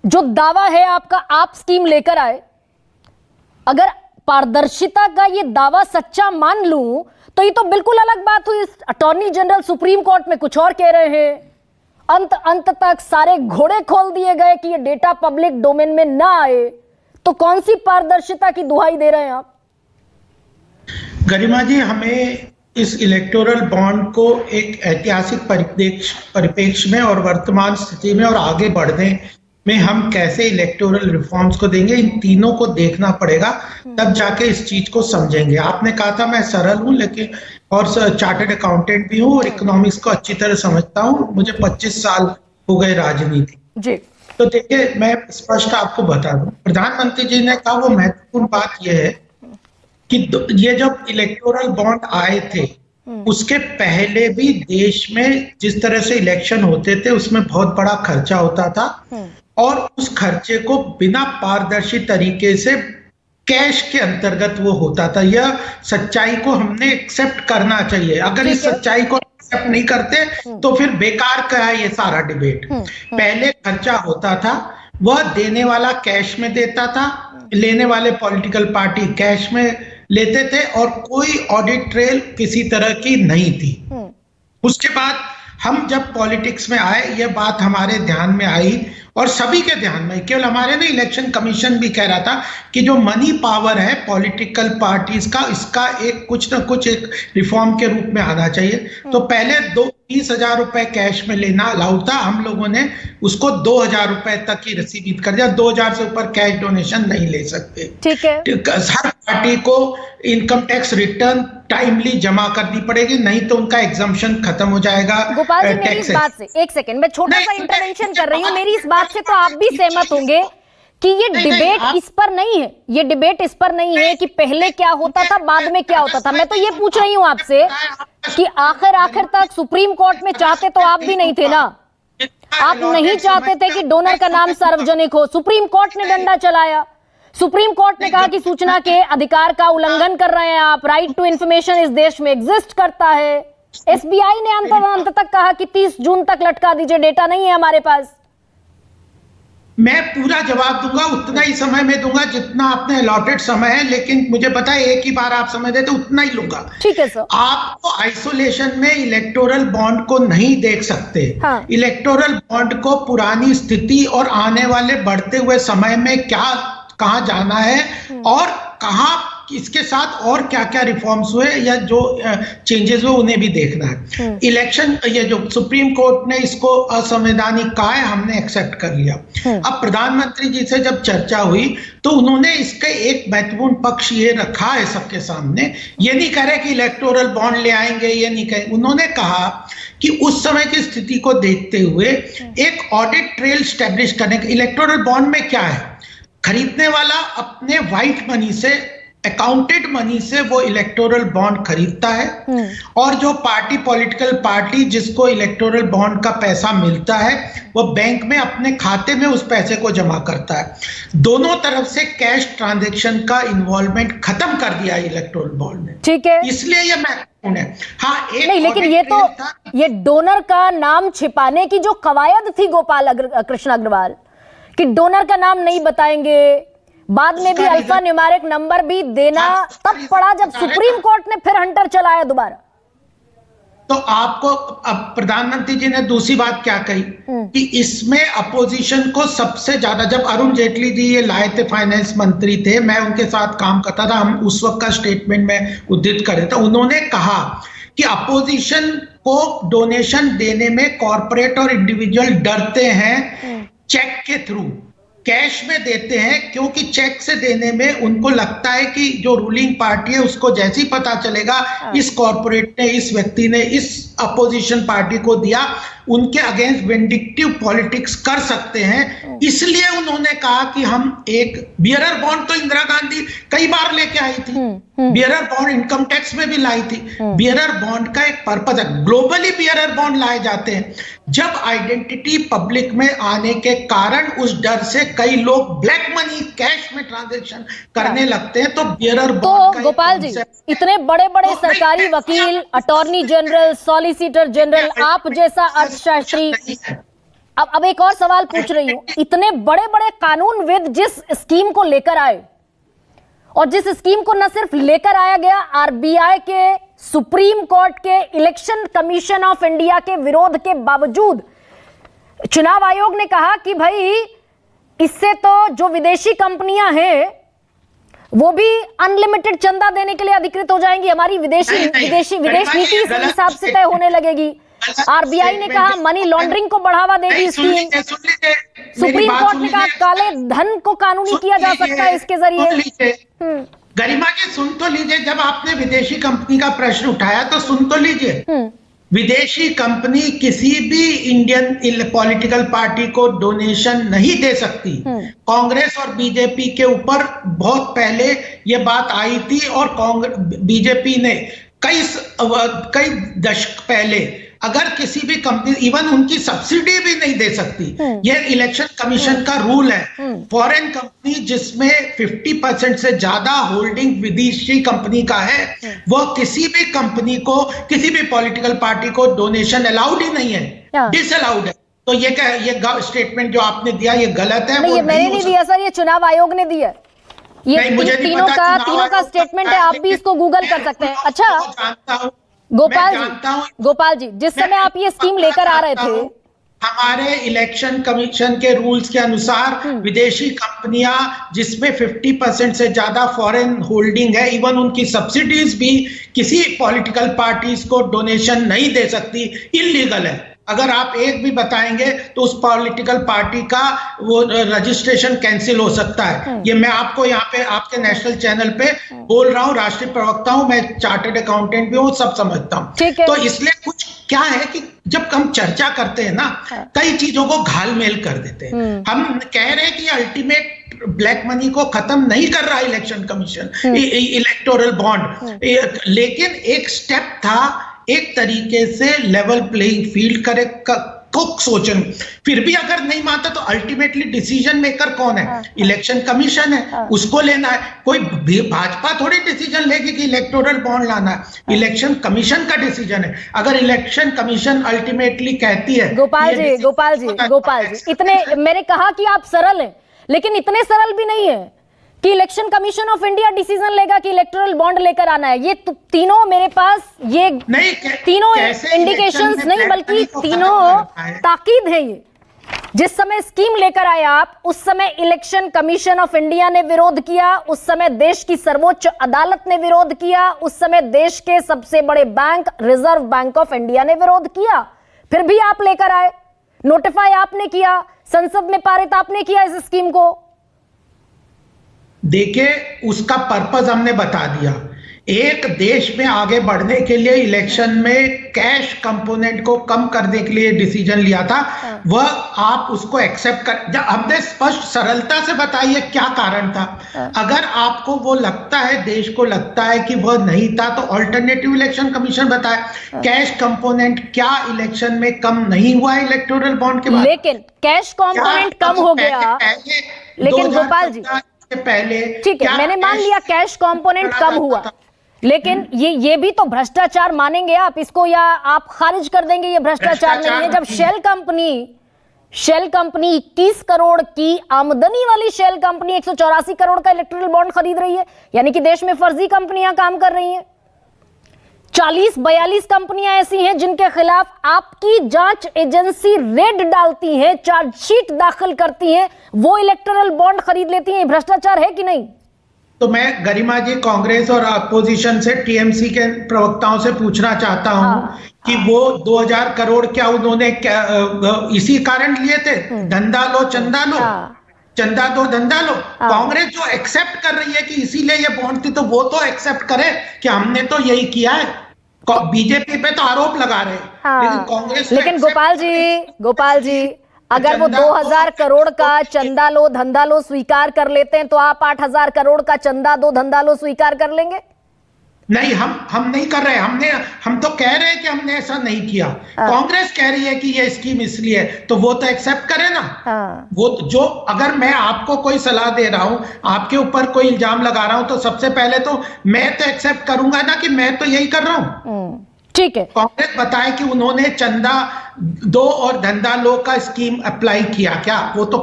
जो दावा है आपका, आप स्कीम लेकर आए, अगर पारदर्शिता का ये दावा सच्चा मान लूं तो ये तो बिल्कुल अलग बात हुई। अटॉर्नी जनरल सुप्रीम कोर्ट में कुछ और कह रहे हैं, अंत तक सारे घोड़े खोल दिए गए कि ये डेटा पब्लिक डोमेन में ना आए। तो कौन सी पारदर्शिता की दुहाई दे रहे हैं आप? गरिमा जी, हमें इस इलेक्टोरल बॉन्ड को एक ऐतिहासिक परिप्रेक्ष्य में और वर्तमान स्थिति में और आगे बढ़ने में हम कैसे इलेक्टोरल रिफॉर्म्स को देंगे, इन तीनों को देखना पड़ेगा, तब जाके इस चीज को समझेंगे। आपने कहा था मैं सरल हूं, लेकिन और चार्टर्ड अकाउंटेंट भी हूं और इकोनॉमिक्स को अच्छी तरह समझता हूं। मुझे 25 साल हो गए राजनीति जी। तो देखिए, मैं स्पष्ट आपको बता दूं, प्रधानमंत्री जी ने कहा वो महत्वपूर्ण बात यह है कि ये जब इलेक्टोरल बॉन्ड आए थे उसके पहले भी देश में जिस तरह से इलेक्शन होते थे उसमें बहुत बड़ा खर्चा होता था और उस खर्चे को बिना पारदर्शी तरीके से कैश के अंतर्गत वो होता था। यह सच्चाई को हमने एक्सेप्ट करना चाहिए। अगर इस सच्चाई को एक्सेप्ट नहीं करते तो फिर बेकार का है ये सारा डिबेट। पहले खर्चा होता था, वह देने वाला कैश में देता था, लेने वाले पॉलिटिकल पार्टी कैश में लेते थे और कोई ऑडिट ट्रेल किसी तरह की नहीं थी। उसके बाद हम जब पॉलिटिक्स में आए, यह बात हमारे ध्यान में आई और सभी के ध्यान में, केवल हमारे नहीं, इलेक्शन कमीशन भी कह रहा था कि जो मनी पावर है पॉलिटिकल पार्टीज का, इसका एक कुछ ना कुछ एक रिफॉर्म के रूप में आना चाहिए। तो पहले 30,000 रुपए कैश में लेना अलाउड था, हम लोगों ने उसको 2,000 रुपए तक ही रिसीवित कर दिया। 2,000 से ऊपर कैश डोनेशन नहीं ले सकते। ठीक है। हर पार्टी को इनकम टैक्स रिटर्न टाइमली जमा करनी पड़ेगी, नहीं तो उनका एग्जम्पशन खत्म हो जाएगा। गोपाल जी, मेरी इस बात से एक सेकंड, मैं छोटा सा इंटरवेंशन कर रही हूँ। मेरी इस बात से तो आप भी सहमत होंगे कि ये डिबेट इस पर नहीं है, ये डिबेट इस पर नहीं है कि पहले क्या होता था बाद में क्या होता था। मैं तो ये पूछ रही हूँ आपसे कि आखिर तक सुप्रीम कोर्ट में चाहते तो आप भी नहीं थे ना, आप नहीं चाहते थे कि डोनर का नाम सार्वजनिक हो। सुप्रीम कोर्ट ने डंडा चलाया, सुप्रीम कोर्ट ने कहा कि सूचना के अधिकार का उल्लंघन कर रहे हैं आप, राइट टू इंफॉर्मेशन इस देश में एग्जिस्ट करता है। एसबीआई ने अंत तक कहा कि 30 जून तक लटका दीजिए, डेटा नहीं है हमारे पास। मैं पूरा जवाब दूंगा, उतना ही समय में दूंगा जितना आपने अलॉटेड समय है, लेकिन मुझे पता है एक ही बार आप समय देते उतना ही लूंगा। ठीक है सर। आपको आइसोलेशन में इलेक्टोरल बॉन्ड को नहीं देख सकते। हाँ। इलेक्टोरल बॉन्ड को पुरानी स्थिति और आने वाले बढ़ते हुए समय में कहाँ जाना है और कहाँ इसके साथ और क्या क्या रिफॉर्म्स हुए या जो चेंजेस हुए उन्हें भी देखना है। इलेक्शन, ये जो सुप्रीम कोर्ट ने इसको असंवैधानिक कहा है, हमने एक्सेप्ट कर लिया। अब प्रधानमंत्री जी से जब चर्चा हुई तो उन्होंने इसका एक महत्वपूर्ण पक्ष ये रखा है सबके सामने, ये नहीं कह रहे कि इलेक्टोरल बॉन्ड ले आएंगे, ये नहीं कहे, उन्होंने कहा कि उस समय की स्थिति को देखते हुए एक ऑडिट ट्रेल स्टैब्लिश करने का। इलेक्टोरल बॉन्ड में क्या है, खरीदने वाला अपने व्हाइट मनी से, अकाउंटेड मनी से वो इलेक्टोरल बॉन्ड खरीदता है और जो पार्टी, पॉलिटिकल पार्टी जिसको इलेक्टोरल बॉन्ड का पैसा मिलता है वो बैंक में अपने खाते में उस पैसे को जमा करता है। दोनों तरफ से कैश ट्रांजैक्शन का इन्वॉल्वमेंट खत्म कर दिया है इलेक्टोरल बॉन्ड ने। ठीक है, इसलिए ये महत्वपूर्ण है। हाँ, एक नहीं, लेकिन ये तो ये डोनर का नाम छिपाने की जो कवायद थी गोपाल कृष्ण अग्रवाल कि डोनर का नाम नहीं बताएंगे, बाद में भी अल्फा न्यूमेरिक नंबर भी देना तब पड़ा जब सुप्रीम कोर्ट ने फिर हंटर चलाया दोबारा। तो आपको अब प्रधानमंत्री जी ने दूसरी बात क्या कही कि इसमें अपोजिशन को सबसे ज्यादा, जब अरुण जेटली जी ये लाए थे, फाइनेंस मंत्री थे, मैं उनके साथ काम करता था, हम उस वक्त का स्टेटमेंट में उद्धृत कर रहे थे, उन्होंने कहा कि अपोजिशन को डोनेशन देने में कॉर्पोरेट और इंडिविजुअल डरते हैं चेक के थ्रू, कैश में देते हैं, क्योंकि चेक से देने में उनको लगता है कि जो रूलिंग पार्टी है उसको जैसे ही पता चलेगा इस कॉर्पोरेट ने, इस व्यक्ति ने इस अपोजिशन पार्टी को दिया, उनके अगेंस्ट विंडिक्टिव पॉलिटिक्स कर सकते हैं। इसलिए उन्होंने कहा कि हम एक बियरर बॉन्ड, तो इंदिरा गांधी कई बार लेके आई थी, बियरर बॉन्ड इनकम टैक्स में भी लाई थी। बियरर बॉन्ड का एक पर्पस है, ग्लोबली बियरर बॉन्ड लाए जाते हैं जब आइडेंटिटी पब्लिक में आने के कारण उस डर से कई लोग ब्लैक मनी कैश में ट्रांजैक्शन करने लगते हैं, तो बियरर बॉन्ड। तो गोपाल जी, इतने बड़े बड़े सरकारी वकील, अटॉर्नी जनरल, सॉलिसिटर जनरल, आप जैसा अर्थशास्त्री, अब एक और सवाल पूछ रही हूं, इतने बड़े बड़े कानूनविद जिस स्कीम को लेकर आए और जिस स्कीम को न सिर्फ लेकर आया गया, आरबीआई के, सुप्रीम कोर्ट के, इलेक्शन कमीशन ऑफ इंडिया के विरोध के बावजूद चुनाव आयोग ने कहा कि भाई इससे तो जो विदेशी कंपनियां हैं वो भी अनलिमिटेड चंदा देने के लिए अधिकृत हो जाएंगी, हमारी विदेश नीति इस हिसाब से तय होने लगेगी। आरबीआई ने कहा मनी लॉन्ड्रिंग को बढ़ावा देगी स्कीम। सुप्रीम कोर्ट ने कहा काले धन को कानूनी किया जा सकता है इसके जरिए। गरिमा जी सुन तो लीजिए, जब आपने विदेशी कंपनी का प्रश्न उठाया तो सुन तो लीजिए। विदेशी कंपनी किसी भी इंडियन पॉलिटिकल पार्टी को डोनेशन नहीं दे सकती। कांग्रेस और बीजेपी के ऊपर बहुत पहले ये बात आई थी और बीजेपी ने कई दशक पहले अगर किसी भी कंपनी इवन उनकी सब्सिडी भी नहीं दे सकती। ये इलेक्शन कमीशन का रूल है। फॉरेन कंपनी जिसमें 50% से ज्यादा होल्डिंग विदेशी कंपनी का है, वो किसी भी कंपनी को, किसी भी पॉलिटिकल पार्टी को डोनेशन अलाउड ही नहीं है, डिसअलाउड है। तो ये क्या, ये स्टेटमेंट जो आपने दिया ये गलत है। नहीं, ये मैंने नहीं दिया सर, ये चुनाव आयोग ने दिया। ये तीनों का स्टेटमेंट है, आप भी इसको गूगल कर सकते हैं। अच्छा गोपाल जी, जिस समय आप ये स्कीम लेकर आ रहे थे, हमारे इलेक्शन कमीशन के रूल्स के अनुसार विदेशी कंपनियां जिसमें 50% से ज्यादा फॉरेन होल्डिंग है, इवन उनकी सब्सिडीज भी किसी पॉलिटिकल पार्टीज को डोनेशन नहीं दे सकती, इल्लीगल है। अगर आप एक भी बताएंगे तो उस पॉलिटिकल पार्टी का वो रजिस्ट्रेशन कैंसिल हो सकता है। ये मैं आपको यहाँ पे आपके नेशनल चैनल पे बोल रहा हूँ, राष्ट्रीय प्रवक्ता हूँ, मैं चार्टर्ड अकाउंटेंट भी हूँ, सब समझता हूँ। तो इसलिए कुछ क्या है कि जब हम चर्चा करते हैं ना, कई चीजों को घालमेल कर देते हैं। हम कह रहे हैं कि अल्टीमेट ब्लैक मनी को खत्म नहीं कर रहा इलेक्शन कमीशन, इलेक्टोरल बॉन्ड, लेकिन एक स्टेप था एक तरीके से लेवल प्लेइंग फील्ड करे को सोचन। फिर भी अगर नहीं मानता तो अल्टीमेटली डिसीजन मेकर कौन है? इलेक्शन कमीशन है, उसको लेना है। कोई भाजपा थोड़ी डिसीजन लेगी कि इलेक्टोरल बॉन्ड लाना है, इलेक्शन कमीशन का डिसीजन है। अगर इलेक्शन कमीशन अल्टीमेटली कहती है। गोपाल जी, इतने मैंने कहा कि आप सरल हैं, लेकिन इतने सरल भी नहीं है कि election commission of India decision लेगा कि इलेक्टोरल बॉन्ड लेकर आना है। ये तीनों मेरे पास ये तीनों इंडिकेशंस नहीं, बल्कि तीनों ताकीद है। ये जिस समय स्कीम लेकर आए आप, उस समय इलेक्शन कमीशन ऑफ इंडिया ने विरोध किया, उस समय देश की सर्वोच्च अदालत ने विरोध किया, उस समय देश के सबसे बड़े bank reserve bank of India ने विरोध किया, फिर भी आप लेकर आए। नोटिफाई आपने किया, संसद में पारित आपने किया इस स्कीम को। देखिए, उसका पर्पस हमने बता दिया। एक देश में आगे बढ़ने के लिए इलेक्शन में कैश कंपोनेंट को कम करने के लिए डिसीजन लिया था, वह आप उसको एक्सेप्ट कर। हमने स्पष्ट सरलता से बताइए क्या कारण था। अगर आपको वो लगता है, देश को लगता है कि वह नहीं था, तो ऑल्टरनेटिव इलेक्शन कमीशन बताए कैश कंपोनेंट क्या इलेक्शन में कम नहीं हुआ इलेक्टोरल बॉन्ड के बाद। लेकिन कैश कंपोनेंट कम हो गया, लेकिन गोपाल जी पहले ठीक है, मैंने मान लिया कैश कंपोनेंट कम हुआ, लेकिन ये भी तो भ्रष्टाचार मानेंगे आप इसको, या आप खारिज कर देंगे ये भ्रष्टाचार नहीं है? जब शेल कंपनी 21 करोड़ की आमदनी वाली शेल कंपनी 184 करोड़ का इलेक्टोरल बॉन्ड खरीद रही है, यानी कि देश में फर्जी कंपनियां काम कर रही हैं। 40-42 कंपनियां ऐसी हैं जिनके खिलाफ आपकी जांच एजेंसी रेड डालती है, चार्जशीट दाखिल करती है, वो इलेक्टोरल बॉन्ड खरीद लेती हैं। भ्रष्टाचार है कि नहीं? तो मैं गरिमा जी कांग्रेस और अपोजिशन से, टीएमसी के प्रवक्ताओं से पूछना चाहता हूं कि वो 2000 करोड़ क्या उन्होंने इसी कारण लिए थे? धंधा लो चंदा लो, चंदा दो धंधा लो। कांग्रेस जो एक्सेप्ट कर रही है कि इसीलिए ये बॉन्ड थी, तो वो तो एक्सेप्ट करे कि हमने तो यही किया है। बीजेपी पे तो आरोप लगा रहे हैं, लेकिन कांग्रेस, लेकिन गोपाल जी अगर वो 2000 करोड़ का चंदा लो धंधा लो स्वीकार कर लेते हैं, तो आप 8000 करोड़ का चंदा दो धंधा लो स्वीकार कर लेंगे? नहीं, हम नहीं कर रहे। हम तो कह रहे हैं कि हमने ऐसा नहीं किया। कांग्रेस कह रही है कि ये स्कीम इसलिए, तो वो तो एक्सेप्ट करे ना। वो जो, अगर मैं आपको कोई सलाह दे रहा हूं, आपके ऊपर कोई इल्जाम लगा रहा हूं, तो सबसे पहले तो मैं तो एक्सेप्ट करूंगा ना कि मैं तो यही कर रहा हूं। ठीक है, कांग्रेस बताए कि उन्होंने चंदा दो और धंधा लो का स्कीम अप्लाई किया क्या? वो तो